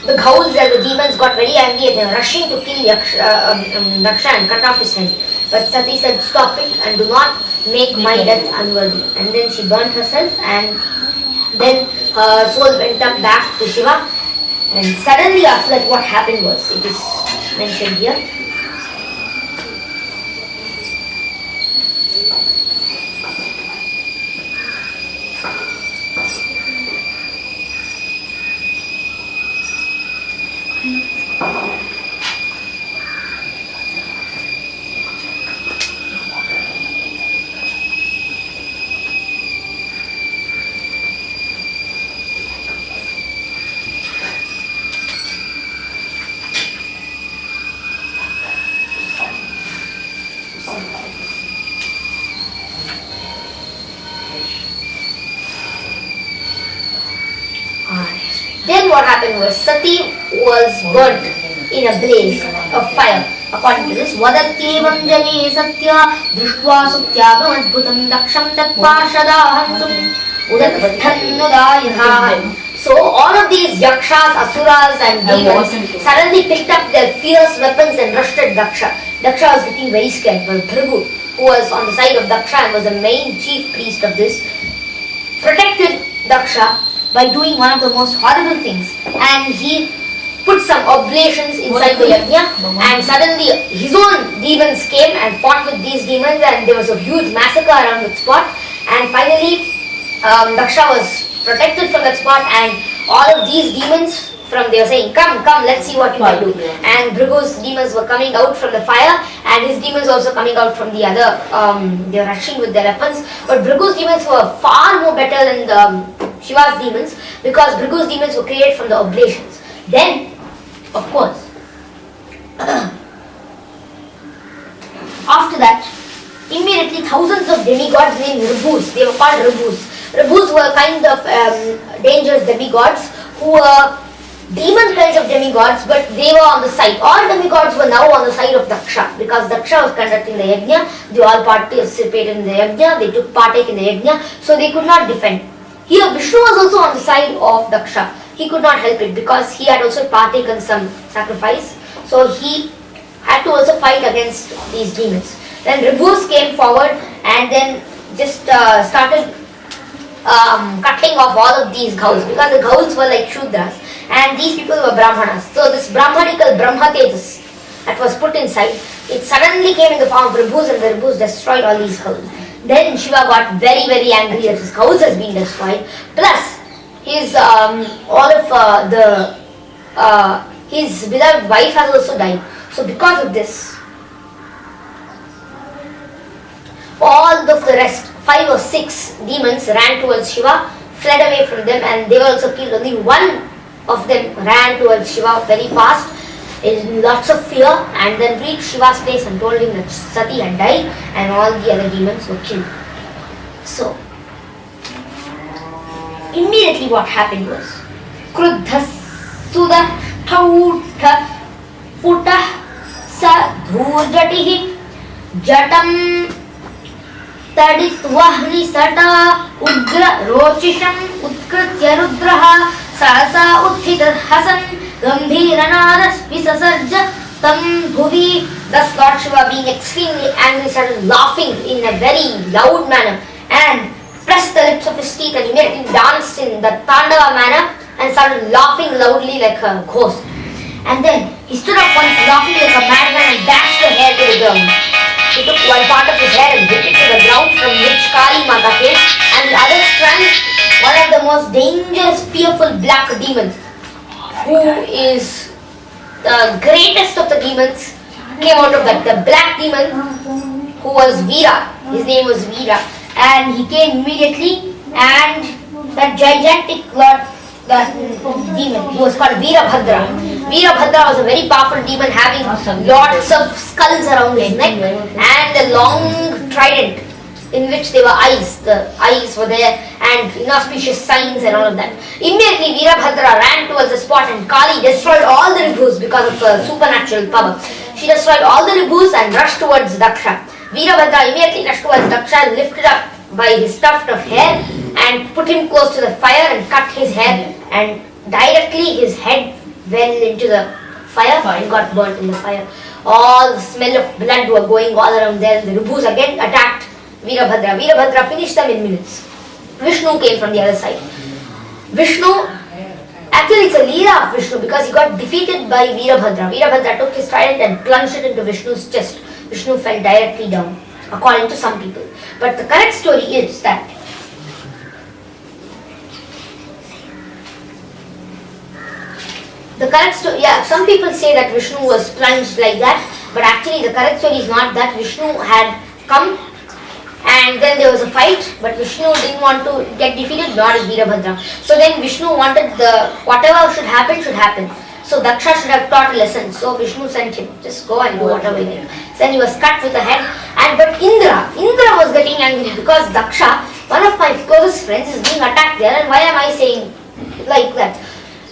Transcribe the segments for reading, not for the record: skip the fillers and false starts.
the ghouls and the demons got very angry and they were rushing to kill Daksha and cut off his head. But Sati said, stop it and do not make my death unworthy. And then she burnt herself, and then her soul went up back to Shiva. And suddenly after that, what happened was, it is mentioned here. Then what happened was, Sati was burnt in a blaze of fire. According to this, Vadatyevam jane satya drishtva sutyagam adbhutam daksham tatpashadahantum udatthannudayah. So all of these yakshas, asuras and demons suddenly picked up their fierce weapons and rushed at Daksha. Daksha was getting very scared, but Bhrigu, who was on the side of Daksha and was the main chief priest of this, protected Daksha by doing one of the most horrible things, and he put some oblations inside the yajna, and suddenly his own demons came and fought with these demons, and there was a huge massacre around that spot. And finally Daksha was protected from that spot, and all of these demons they were saying, come, let's see what you can do. And Bhrigu's demons were coming out from the fire, and his demons also coming out from the other, they were rushing with their weapons. But Bhrigu's demons were far more better than Shiva's demons, because Bhrigu's demons were created from the oblations. Then, of course, after that, immediately thousands of demigods named Ribhus, they were called Ribhus. Ribhus were kind of dangerous demigods who were demon kinds of demigods, but they were on the side. All demigods were now on the side of Daksha, because Daksha was conducting the yajna. They all participated in the yajna, they took partake in the yajna, so they could not defend. Here Vishnu was also on the side of Daksha. He could not help it because he had also partaken some sacrifice, so he had to also fight against these demons. Then Ribhus came forward and then just started cutting off all of these ghouls, because the ghouls were like Shudras and these people were Brahmanas. So this Brahmanical Brahma Tejas that was put inside, it suddenly came in the form of Ribhus, and the Ribhus destroyed all these ghouls. Then Shiva got very, very angry that his ghouls has been destroyed. Plus his his beloved wife has also died. So because of this, all of the rest, 5 or 6 demons ran towards Shiva, fled away from them, and they were also killed. Only one of them ran towards Shiva very fast in lots of fear, and then reached Shiva's place and told him that Sati had died and all the other demons were killed. So immediately what happened was, Kruddha Sudha Thautha Putah Sadhurjatihi Jatam Taditvahni Sata Ugra Rochisham Utkritya Rudraha Sasa Uthita Hasan Gambhiranadas Visasarja Tam Bhuvi. Thus Lord Shiva, being extremely angry, started laughing in a very loud manner and pressed the lips of his teeth and immediately danced in the Tandava manner and started laughing loudly like a ghost. And then he stood up once laughing like a madman and dashed her hair to the ground. He took one part of his hair and hit it to the ground, from which Kali Mata came, and the other strand, one of the most dangerous, fearful black demons, who is the greatest of the demons, came out of that. The black demon, who was Veera, his name was Veera, and he came immediately, and that gigantic lord, that demon, who was called Veerabhadra. Veerabhadra was a very powerful demon having lots of skulls around his neck and a long trident in which there were eyes. The eyes were there and inauspicious signs and all of that. Immediately Veerabhadra ran towards the spot, and Kali destroyed all the Ribhus because of her supernatural power. She destroyed all the Ribhus and rushed towards Daksha. Veerabhadra immediately rushed towards Daksha and lifted up by his tuft of hair and put him close to the fire and cut his hair, and directly his head well into the fire and got burnt in the fire. All the smell of blood were going all around there. The Rubhus again attacked Veerabhadra. Veerabhadra finished them in minutes. Vishnu came from the other side. Vishnu, actually it's a leela of Vishnu because he got defeated by Veerabhadra. Veerabhadra took his trident and plunged it into Vishnu's chest. Vishnu fell directly down, according to some people. But the correct story is that some people say that Vishnu was plunged like that, but actually the correct story is not that. Vishnu had come and then there was a fight, but Vishnu didn't want to get defeated, nor did Veerabhadra. So then Vishnu wanted whatever should happen. So Daksha should have taught a lesson. So Vishnu sent him, just go and do whatever you like. Then he was cut with a head. But Indra was getting angry because Daksha, one of my closest friends, is being attacked there, and why am I saying like that?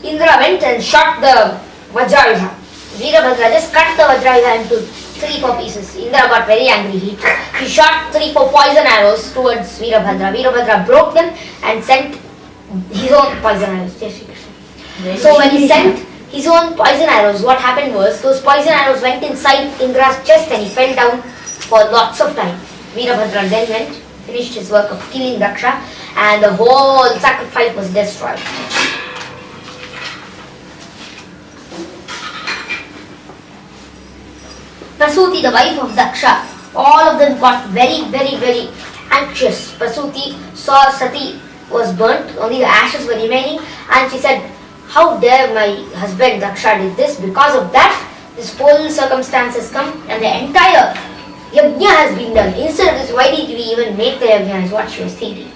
Indra went and shot the Vajrayudha. Veerabhadra just cut the Vajrayudha into 3-4 pieces. Indra got very angry. He shot 3-4 poison arrows towards Veerabhadra. Veerabhadra broke them and sent his own poison arrows. So when he sent his own poison arrows, what happened was those poison arrows went inside Indra's chest and he fell down for lots of time. Veerabhadra then went, finished his work of killing Daksha, and the whole sacrifice was destroyed. Prasuti, the wife of Daksha, all of them got very, very, very anxious. Prasuti saw Sati was burnt, only the ashes were remaining, and she said, how dare my husband Daksha did this? Because of that, this whole circumstance has come and the entire yajna has been done. Instead of this, why did we even make the yajna, is what she was thinking.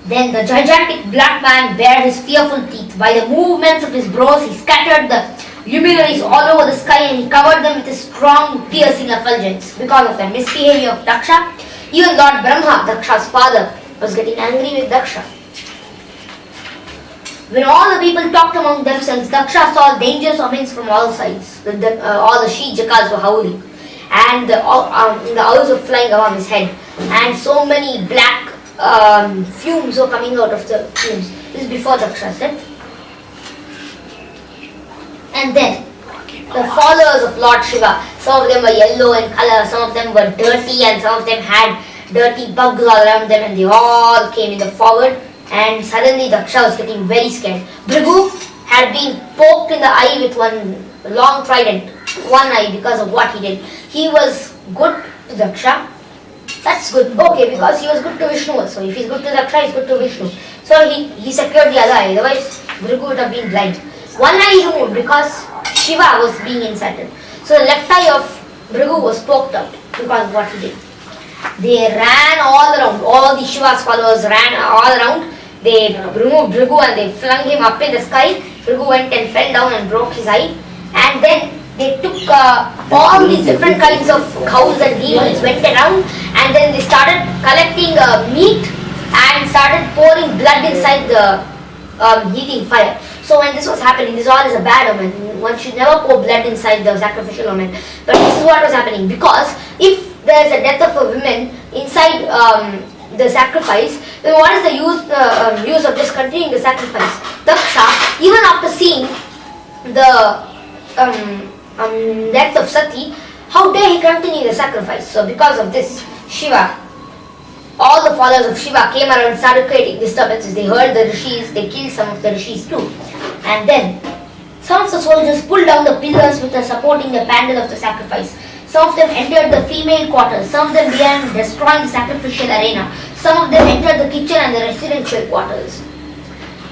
Then the gigantic black man bared his fearful teeth. By the movements of his brows, he scattered the luminaries all over the sky and he covered them with his strong, piercing effulgence. Because of the misbehavior of Daksha, even Lord Brahma, Daksha's father, was getting angry with Daksha. When all the people talked among themselves, Daksha saw dangerous omens from all sides. All the she-jackals were howling, and the owls were flying above his head, and so many black fumes were coming out of the fumes. This is before Daksha's death. And then the followers of Lord Shiva, some of them were yellow in color, some of them were dirty, and some of them had dirty bugs all around them, and they all came in the forward. And suddenly Daksha was getting very scared. Bhrigu had been poked in the eye with one long trident, one eye, because of what he did. He was good to Daksha. That's good. Okay, because he was good to Vishnu also. If he's good to Daksha, he's good to Vishnu. So he secured the other eye, otherwise Bhrigu would have been blind. One eye removed because Shiva was being insulted. So the left eye of Bhrigu was poked out because of what he did. They ran all around. All the Shiva's followers ran all around. They removed Bhrigu and they flung him up in the sky. Bhrigu went and fell down and broke his eye. And then they took all these different kinds of cows and demons, went around, and then they started collecting meat and started pouring blood inside the heating fire. So when this was happening, this all is a bad omen. One should never pour blood inside the sacrificial omen. But this is what was happening, because if there is a death of a woman inside the sacrifice, then what is the use of just continuing the sacrifice? Daksha, even after seeing the death of Sati, how dare he continue the sacrifice? So because of this, Shiva, all the followers of Shiva came around and started creating disturbances. They heard the rishis, they killed some of the rishis too. And then some of the soldiers pulled down the pillars which are supporting the pandal of the sacrifice. Some of them entered the female quarters. Some of them began destroying the sacrificial arena. Some of them entered the kitchen and the residential quarters.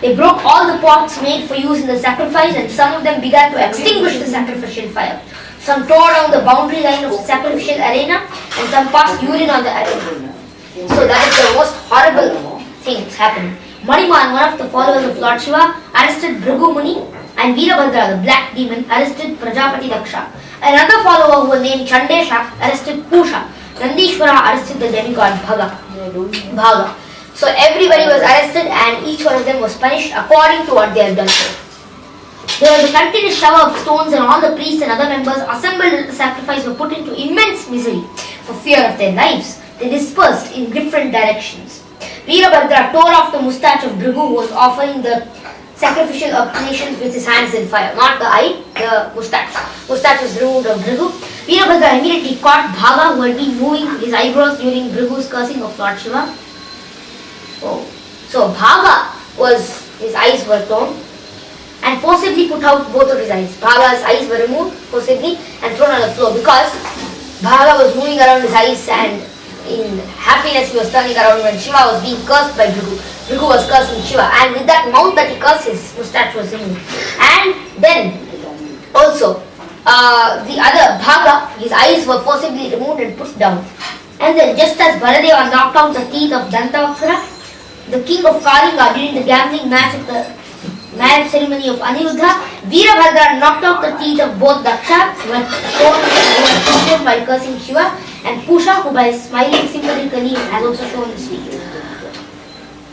They broke all the pots made for use in the sacrifice, and some of them began to extinguish the sacrificial fire. Some tore down the boundary line of the sacrificial arena, and some passed urine on the arena. So that is the most horrible things happening. Maniman, one of the followers of Lord Shiva, arrested Bhrigu Muni, and Veerabhadra, the black demon, arrested Prajapati Daksha. Another follower who was named Chandesha arrested Pusha. Nandishwara arrested the demigod Bhaga. So everybody was arrested and each one of them was punished according to what they had done. There was a continuous shower of stones, and all the priests and other members assembled at the sacrifice were put into immense misery for fear of their lives. They dispersed in different directions. Veerabhadra tore off the moustache of Bhrigu, who was offering the sacrificial oblations with his hands in fire. Not the eye, the mustache. Mustache was removed of Bhrigu. Veerabhadra immediately caught Bhaga, who had been moving his eyebrows during Bhrigu's cursing of Lord Shiva. Oh. So Bhaga his eyes were torn and forcibly put out both of his eyes. Bhaga's eyes were removed forcibly and thrown on the floor because Bhaga was moving around his eyes, and in happiness he was turning around when Shiva was being cursed by Bhrigu. Bhrigu was cursing Shiva, and with that mouth that he cursed, his mustache was removed. And then also the other Bhaga, his eyes were forcibly removed and put down. And then just as Baladeva knocked out the teeth of Dantavaksara, the king of Kalinga, during the gambling match at the marriage ceremony of Aniruddha, Veerabhadra knocked out the teeth of both Daksha, who had shown while cursing Shiva, and Pusha, who by smiling sympathetically has also shown his teeth.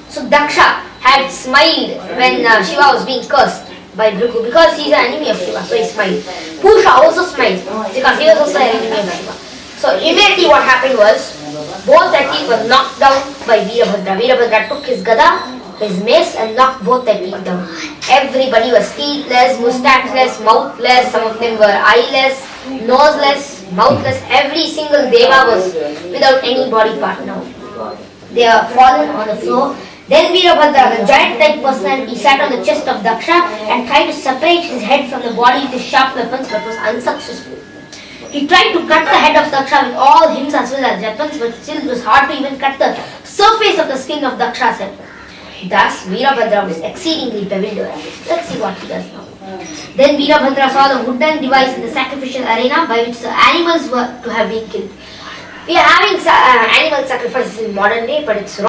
So Daksha had smiled when Shiva was being cursed by Bhrigu because he is an enemy of Shiva, so he smiled. Pusha also smiled because he was also an enemy of Shiva. So immediately what happened was, both their teeth were knocked down by Veerabhadra. Veerabhadra took his gada, his mace, and knocked both their teeth down. Everybody was teethless, mustacheless, mouthless, some of them were eyeless, noseless, mouthless. Every single deva was without any body part now. They are fallen on the floor. Then Veerabhadra, the giant-like personality, sat on the chest of Daksha and tried to separate his head from the body with his sharp weapons, but was unsuccessful. He tried to cut the head of Daksha with all hymns as well as weapons, but still it was hard to even cut the surface of the skin of Daksha's head. Thus, Veerabhadra was exceedingly bewildered. Let's see what he does now. Then Veerabhadra saw the wooden device in the sacrificial arena by which the animals were to have been killed. We are having animal sacrifices in modern day, but it's wrong.